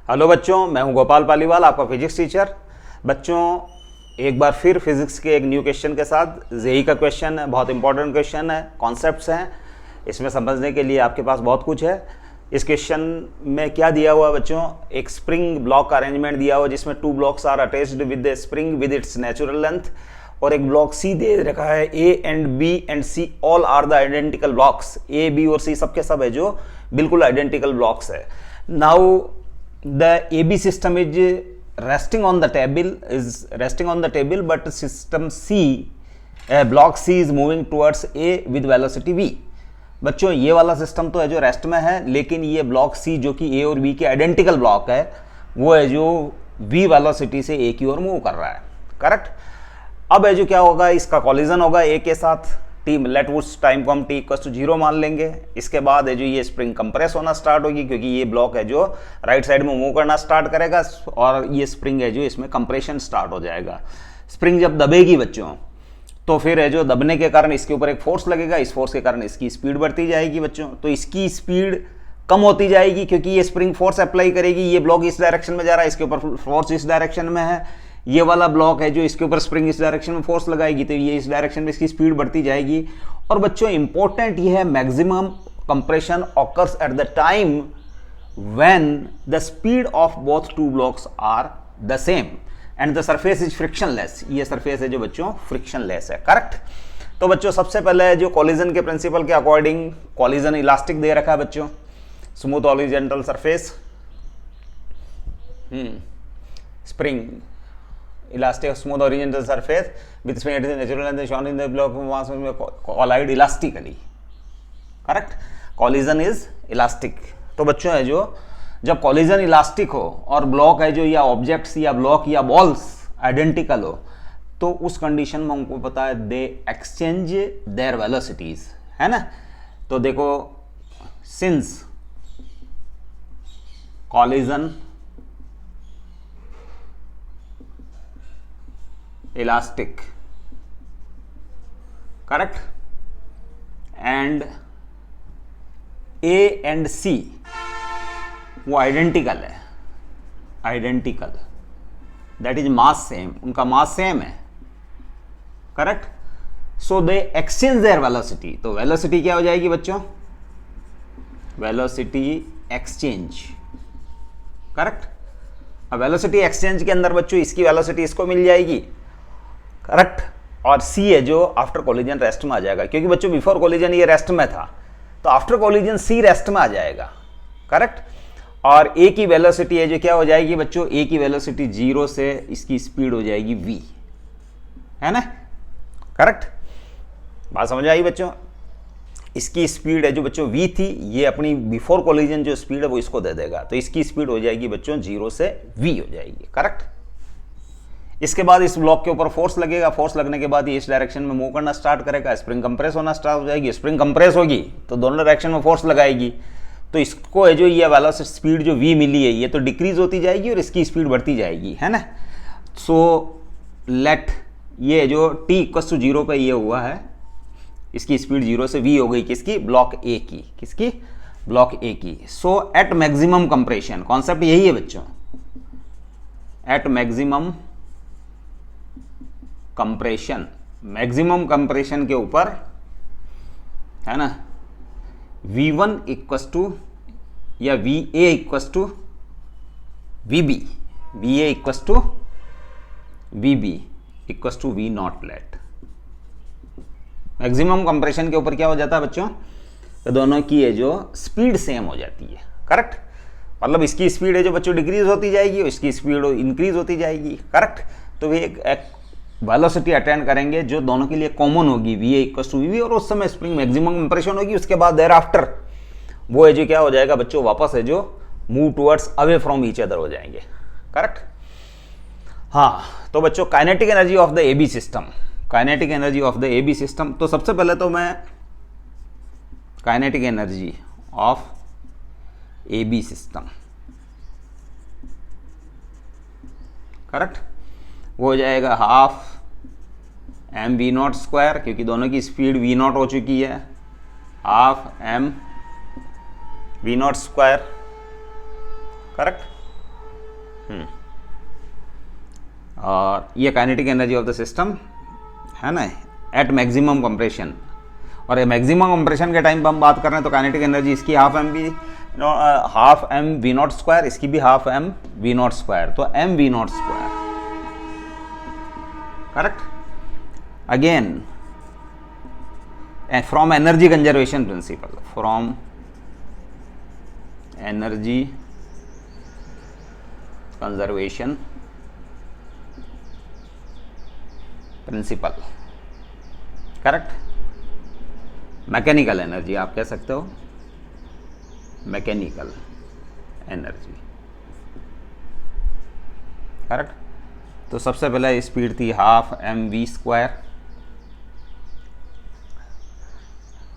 Hello बच्चों, मैं हूं गोपाल पालीवाल, आपका फिजिक्स टीचर। बच्चों, एक बार फिर फिजिक्स के एक न्यू क्वेश्चन के साथ। जेई का क्वेश्चन है, बहुत इंपॉर्टेंट क्वेश्चन है, कॉन्सेप्ट्स हैं, इसमें समझने के लिए आपके पास बहुत कुछ है। इस क्वेश्चन में क्या दिया हुआ बच्चों, एक स्प्रिंग ब्लॉक का अरेंजमेंट दिया हुआ जिसमें 2 blocks are attached with the spring with its natural length, और एक ब्लॉक सी दे रखा है। A and B and C all are the identical blocks. A B और सी सबके सब है जो बिल्कुल आइडेंटिकल ब्लॉक्स है। Now the AB system is resting on the table, but system C, block C is moving towards A with velocity V। बच्चों, ये वाला सिस्टम तो है जो रेस्ट में है, लेकिन ये ब्लॉक C जो कि A और B के आइडेंटिकल ब्लॉक है, वो है जो V वेलोसिटी से A की ओर मूव कर रहा है। करेक्ट। अब है जो क्या होगा, इसका कॉलिजन होगा A के साथ। लेट उस टाइम को हम t इक्वल टू 0 मान लेंगे। इसके बाद है जो ये स्प्रिंग कंप्रेस होना स्टार्ट होगी, क्योंकि ये ब्लॉक है जो राइट साइड में मूव करना स्टार्ट करेगा, और ये स्प्रिंग है जो इसमें कंप्रेशन स्टार्ट हो जाएगा। स्प्रिंग जब दबेगी बच्चों, तो फिर है जो दबने के कारण इसके ऊपर एक फोर्स लगेगा, इस फोर्स के कारण इसकी स्पीड बढ़ती जाएगी बच्चों। तो इसकी स्पीड कम होती जाएगी क्योंकि ये स्प्रिंग फोर्स अप्लाई करेगी। ये ब्लॉक इस डायरेक्शन में जा रहा है, इसके ऊपर फोर्स इस डायरेक्शन में है। ये वाला ब्लॉक है जो इसके ऊपर स्प्रिंग इस डायरेक्शन में फोर्स लगाएगी, तो ये इस डायरेक्शन में इसकी स्पीड बढ़ती जाएगी। और बच्चों, इंपॉर्टेंट ये है, maximum compression occurs at the time when the speed of both 2 blocks are the same and the surface is frictionless. ये सरफेस है जो बच्चों फ्रिक्शनलेस है। करेक्ट। तो बच्चों, सबसे पहले जो कॉलिजन के प्रिंसिपल के अकॉर्डिंग कॉलिजन इलास्टिक दे रखा है बच्चों, smooth horizontal surface, spring elastic smooth horizontal surface with spring at the natural length shown in the block mass collide elastically। Correct. Collision is elastic. तो बच्चों है जो जब कॉलिजन इलास्टिक हो और ब्लॉक है जो या ऑब्जेक्ट्स या ब्लॉक या बॉल्स आइडेंटिकल हो, तो उस कंडीशन में हमको पता है दे एक्सचेंज देयर वेलोसिटीज, है ना। तो देखो, since collision elastic, correct, and A and C वो आइडेंटिकल है, identical, that is mass same, उनका मास सेम है। Correct. So they exchange their velocity. तो वेलोसिटी क्या हो जाएगी बच्चों, वेलोसिटी एक्सचेंज। करेक्ट। अब वेलोसिटी एक्सचेंज के अंदर बच्चों इसकी वेलोसिटी इसको मिल जाएगी। करेक्ट। और सी है जो आफ्टर कोलिजन रेस्ट में आ जाएगा, क्योंकि बच्चों बिफोर कोलिजन ये रेस्ट में था, तो आफ्टर कोलिजन सी रेस्ट में आ जाएगा। करेक्ट। और ए की वेलोसिटी है जो क्या हो जाएगी बच्चों, ए की वेलोसिटी 0 से इसकी स्पीड हो जाएगी v, है ना। करेक्ट। बात समझ आई बच्चों। इसकी स्पीड है जो बच्चों v थी, ये अपनी बिफोर कोलिजन जो स्पीड है वो इसको दे देगा, तो इसकी स्पीड हो जाएगी बच्चों 0 से v हो जाएगी। करेक्ट। इसके बाद इस ब्लॉक के ऊपर फोर्स लगेगा, फोर्स लगने के बाद ये इस डायरेक्शन में मूव करना स्टार्ट करेगा, स्प्रिंग कंप्रेस होना स्टार्ट हो जाएगी। स्प्रिंग कंप्रेस होगी तो दोनों डायरेक्शन में फोर्स लगाएगी, तो इसको है जो ये वेलोसिटी स्पीड जो v मिली है ये तो डिक्रीज होती जाएगी और इसकी स्पीड बढ़ती जाएगी, है ना। सो लेट ये जो t इक्वल टू 0 पे ये हुआ है, इसकी स्पीड 0 से v हो गई, किसकी, ब्लॉक ए की, किसकी, ब्लॉक ए की। So at maximum compression, concept यही है बच्चों, at maximum compression, maximum compression के ऊपर, है ना, V1 इक्वल टू या VA equal to VB, VA equal to VB equal to V naught let. Maximum compression के ऊपर क्या हो जाता है बच्चों, तो दोनों की है जो स्पीड सेम हो जाती है। करेक्ट। मतलब इसकी स्पीड है जो बच्चों डिक्रीज होती जाएगी और इसकी स्पीड इंक्रीज होती जाएगी। करेक्ट। तो वे एक वेलोसिटी अटेंड करेंगे जो दोनों के लिए कॉमन होगी, VA इक्वल टू VB, और उस समय स्प्रिंग मैक्सिमम कंप्रेशन होगी। उसके बाद देयर आफ्टर वो है जो क्या हो जाएगा बच्चों, वापस है जो move towards away from each other हो जाएंगे। करेक्ट। हाँ, तो बच्चों kinetic energy of the AB system, kinetic energy of the AB system. तो सबसे पहले तो मैं kinetic energy of AB system, correct, वो हो जाएगा हाफ mv0 स्क्वायर, क्योंकि दोनों की स्पीड v0 हो चुकी है, half m v0 square, correct. और ये kinetic energy of the system है ना, एट मैक्सिमम कंप्रेशन। और मैक्सिमम कंप्रेशन के टाइम पर हम बात कर रहे हैं तो काइनेटिक एनर्जी इसकी half m v naught square, इसकी भी half m v naught square, तो m v naught square, correct. Again from energy conservation principle, from energy conservation principle, correct. Mechanical energy आप कह सकते हो, मैकेनिकल एनर्जी, करेक्ट। तो सबसे पहले स्पीड थी half m v square,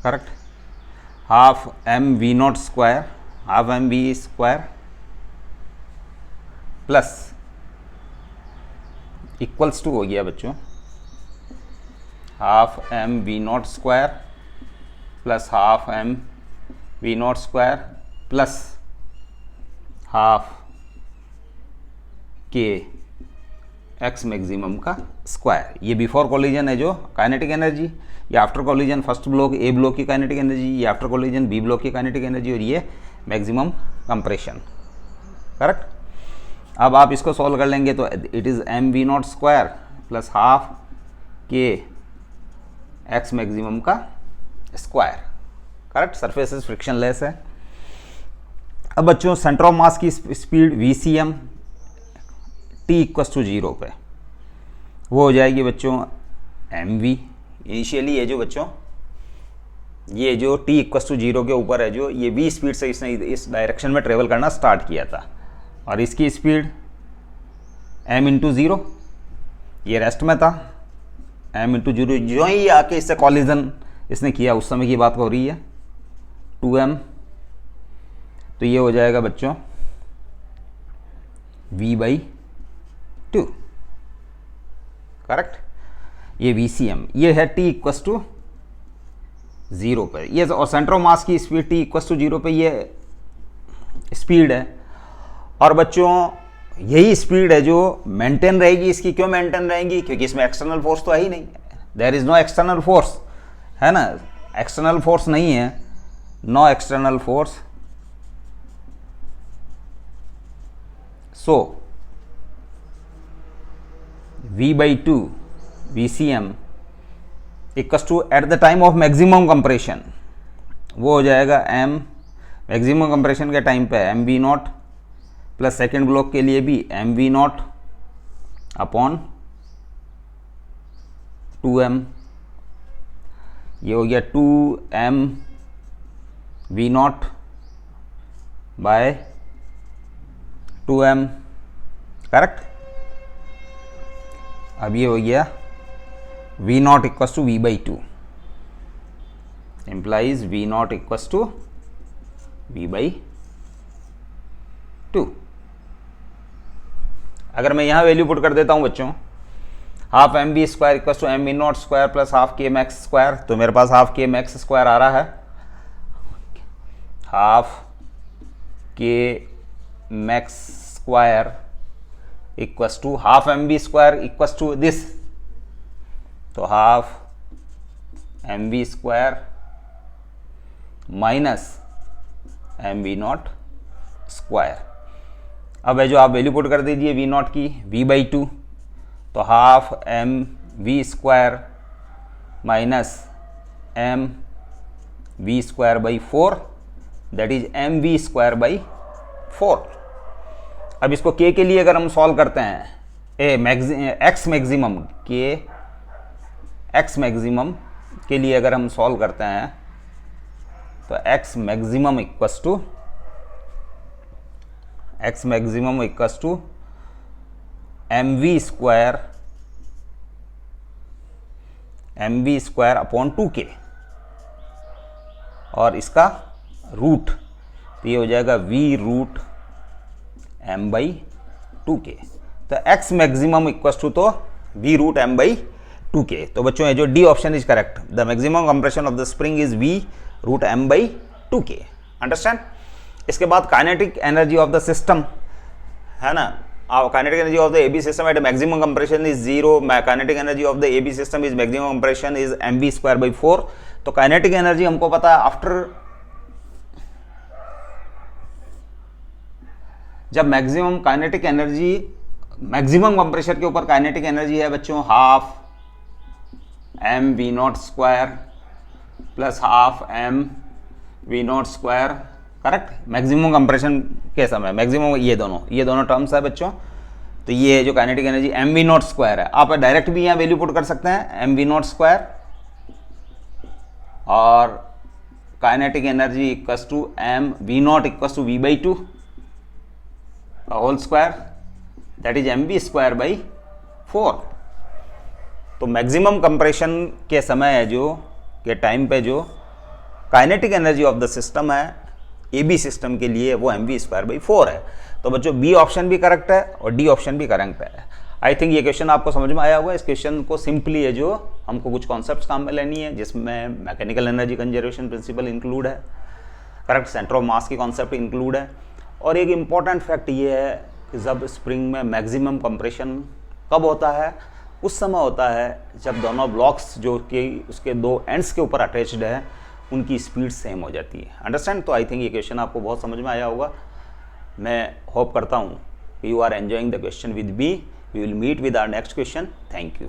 correct, half m v naught square, half m v square plus equals to हो गया बच्चों half m v naught square plus half m v naught square plus half k x maximum का square. ये before collision है जो kinetic energy, ये after collision first block A block की kinetic energy, ये आफ्टर कोलिजन बी ब्लॉक की kinetic energy, और ये मैक्सिमम कंप्रेशन, करेक्ट। अब आप इसको सॉल्व कर लेंगे तो it is m v naught square plus half k x maximum का square, correct. Surface is frictionless है। अब बच्चों सेंटर ऑफ मास की speed v c m t equals to 0 पे वो हो जाएगी बच्चों एम वी। इनिशियली ये जो बच्चों ये जो टी इक्वस टू 0 के ऊपर है जो ये वी स्पीड से इसने इस डायरेक्शन में ट्रेवल करना स्टार्ट किया था, और इसकी स्पीड m इंटू 0, ये रेस्ट में था m इंटू 0, जो ही आके इससे कॉलिजन इसने किया उस समय की बात हो रही है 2m, तो ये हो जाएगा बच्चों v/2, करेक्ट। ये VCM, ये है t इक्वस टू 0 पे, ये और सेंटर ऑफ मास की स्पीड t इक्वस टू 0 पे ये स्पीड है। और बच्चों यही स्पीड है जो मेंटेन रहेगी। इसकी क्यों मेंटेन रहेगी? क्योंकि इसमें एक्सटर्नल फोर्स तो है ही नहीं, there is no external force, है ना, एक्सटर्नल फोर्स नहीं है, no external force. So v/2 VCM equals to at the time of maximum compression वो हो जाएगा m मैक्सिमम कंप्रेशन के टाइम पे m v naught plus second block के लिए भी M v not upon 2m, ये हो गया 2m we not bye 2m, correct. अब ये हो गया v naught equals to v/2 implies v naught equals to v/2। अगर मैं यहां वैल्यू पुट कर देता हूं बच्चों half m b square equals to m v naught square plus half k max square, तो मेरे पास हाफ के मैक्स स्क्वायर आ रहा है, half k max square equals to half m b square equals to this, तो half m b square minus m v naught square. अब है जो आप वैल्यू पुट कर दीजिए वी नॉट की v/2, तो half m v square minus m v square by 4, that is m v square by 4। अब इसको k के लिए अगर हम सॉल्व करते हैं एक्स मैक्सिमम के लिए अगर हम सॉल्व करते हैं तो x maximum equals to m v square upon 2k, और इसका रूट तो ये हो जाएगा v√m/2k। तो x मैक्सिमम इक्वस टू तो v√m/2k। तो बच्चों ये जो D option is correct, the maximum compression of the spring is v√m/2k। Understand. इसके बाद kinetic energy of the system है ना, kinetic energy of the AB system at maximum compression is 0. Kinetic energy of the AB system is maximum compression is mv square by 4. तो kinetic energy हमको पता है after जब maximum kinetic energy maximum compressor के ऊपर kinetic energy है बच्चों half m v naught square plus half m v naught square, correct. Maximum compression के समय मैक्सिमम ये दोनों टर्म्स है बच्चों। तो ये जो kinetic energy m v naught square है, आप डायरेक्ट भी यहाँ वैल्यू पुट कर सकते हैं एम वी नॉट स्क्वायर और kinetic energy equals to m v naught equals to v by 2 whole square that is m v square by 4। तो maximum compression के समय जो के टाइम पे जो kinetic energy of the system है A B system के लिए वो एम वी स्क्वायर बाई 4 है। तो बच्चों बी ऑप्शन भी करेक्ट है और डी ऑप्शन भी करेक्ट है। आई थिंक ये क्वेश्चन आपको समझ में आया होगा। इस क्वेश्चन को सिंपली है जो हमको कुछ कॉन्सेप्ट्स काम में लेनी है जिसमें mechanical energy conservation principle include है, करेक्ट, सेंटर ऑफ मास की कॉन्सेप्ट इंक्लूड है। और एक इम्पॉर्टेंट फैक्ट ये है कि जब स्प्रिंग में मैक्सिमम कंप्रेशन कब होता है, उस समय होता है जब दोनों ब्लॉक्स जो कि उसके दो एंड्स के ऊपर अटैच्ड है उनकी स्पीड सेम हो जाती है। अंडरस्टैंड। तो आई थिंक ये क्वेश्चन आपको बहुत समझ में आया होगा। मैं होप करता हूँ you are enjoying the question with me. We will meet with our next question. Thank you.